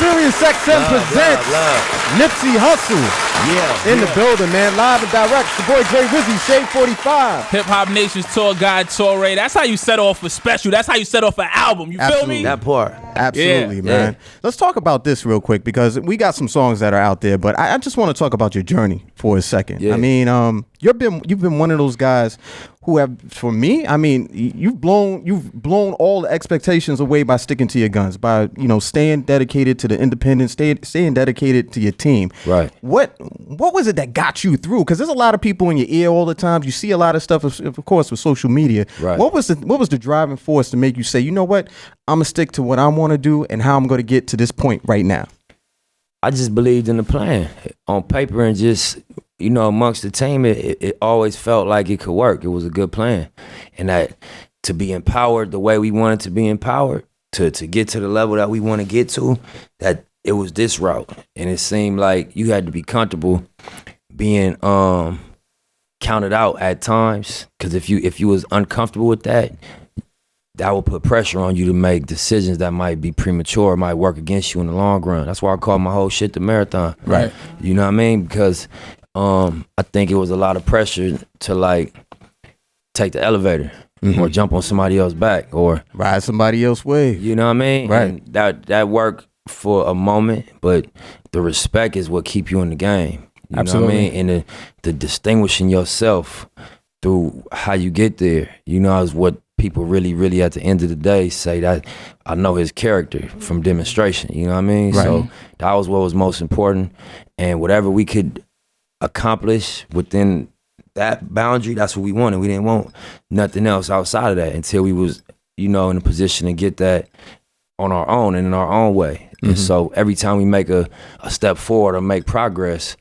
Sirius XM presents Nipsey Hussle. In the building, man. Live and direct. It's your boy Gray Rizzy, Shade 45. Hip Hop Nation's tour guide, Torae. That's how you set off a special. That's how you set off an album. You feel me? That part. Absolutely, man. Let's talk about this real quick because we got some songs that are out there, but I just want to talk about your journey for a second. I mean, you've been one of those guys who have, for me, I mean, you've blown all the expectations away by sticking to your guns, by staying dedicated to the independence, staying dedicated to your team. Right. What was it that got you through? Because there's a lot of people in your ear all the time. You see a lot of stuff, of course, with social media. Right. What was the driving force to make you say, you know what, I'm gonna stick to what I want to do and how I'm gonna get to this point right now? I just believed in the plan on paper and just, amongst the team, it always felt like it could work. It was a good plan. And that to be empowered the way we wanted to be empowered, to get to the level that we want to get to, that it was this route. And it seemed like you had to be comfortable being counted out at times. Because if you was uncomfortable with that would put pressure on you to make decisions that might be premature, might work against you in the long run. That's why I call my whole shit the marathon. Right. You know what I mean? Because I think it was a lot of pressure to like take the elevator or jump on somebody else's back or ride somebody else's wave. You know what I mean? Right. And that worked for a moment, but the respect is what keep you in the game. You Absolutely. know what I mean? And the distinguishing yourself through how you get there, is what people really, really at the end of the day say that I know his character from demonstration. You know what I mean? Right. So that was what was most important. And whatever we could accomplish within that boundary, that's what we wanted. We didn't want nothing else outside of that until we was, in a position to get that on our own and in our own way. And so every time we make a step forward or make progress,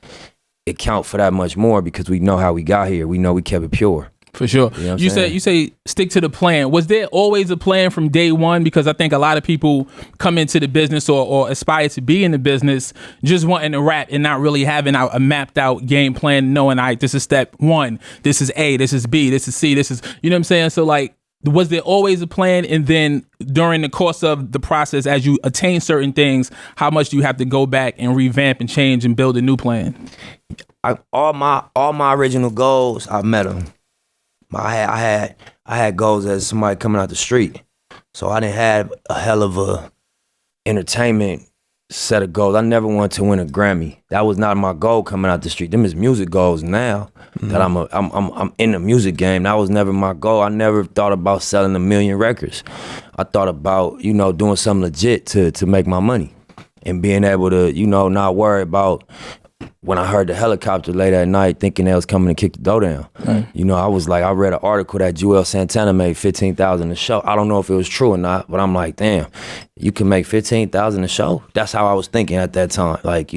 it count for that much more because we know how we got here. We know we kept it pure. For sure. You know what I'm you saying? say stick to the plan. Was there always a plan from day one? Because I think a lot of people come into the business or aspire to be in the business just wanting to rap and not really having a mapped out game plan, knowing, all right, this is step one, this is A, this is B, this is C, this is, you know what I'm saying? So like, was there always a plan? And then during the course of the process, as you attain certain things, how much do you have to go back and revamp and change and build a new plan? All my original goals, I met them. I had goals as somebody coming out the street, so I didn't have a hell of a entertainment set of goals. I never wanted to win a Grammy. That was not my goal coming out the street. Them is music goals now that I'm in the music game. That was never my goal. I never thought about selling 1 million records. I thought about doing something legit to make my money and being able to not worry about. When I heard the helicopter late at night thinking they was coming to kick the door down. Right. I was like, I read an article that Joel Santana made $15,000 a show. I don't know if it was true or not, but I'm like, damn, you can make $15,000 a show? That's how I was thinking at that time. Like,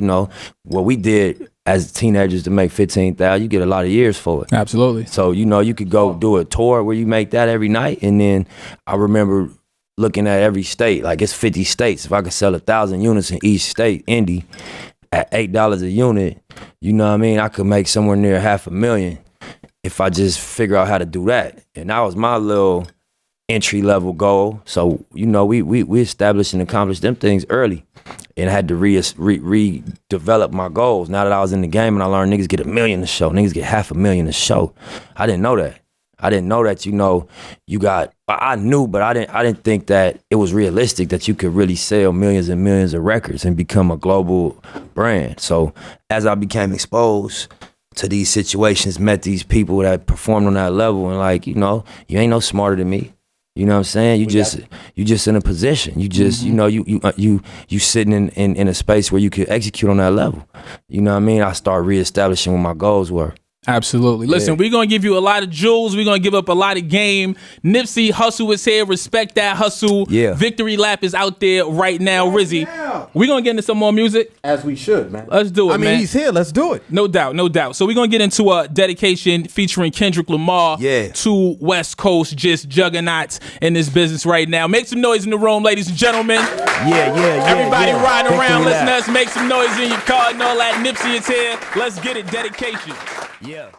what we did as teenagers to make $15,000, you get a lot of years for it. Absolutely. So, you could go do a tour where you make that every night. And then I remember looking at every state, like it's 50 states. If I could sell 1,000 units in each state, indie, at $8 a unit, you know what I mean? I could make somewhere near $500,000 if I just figure out how to do that. And that was my little entry level goal. So, we established and accomplished them things early and I had to redevelop my goals. Now that I was in the game and I learned niggas get $1 million a show, niggas get $500,000 a show. I didn't know that. I didn't know that, you got, I knew, but I didn't think that it was realistic that you could really sell millions and millions of records and become a global brand. So as I became exposed to these situations, met these people that performed on that level and like, you ain't no smarter than me. You know what I'm saying? You just in a position. You just, you sitting in a space where you could execute on that level. You know what I mean? I started reestablishing what my goals were. Absolutely. Listen, we're going to give you a lot of jewels. We're going to give up a lot of game. Nipsey Hussle is here. Respect that hustle. Yeah. Victory lap is out there right now. Rizzy, we're going to get into some more music. As we should, man. Let's do it, man. He's here. Let's do it. No doubt, no doubt. So we're going to get into a dedication featuring Kendrick Lamar. Two West Coast just juggernauts in this business right now. Make some noise in the room, ladies and gentlemen. Everybody riding around, listeners, make some noise in your car and all that. Nipsey is here. Let's get it. Dedication. Yeah.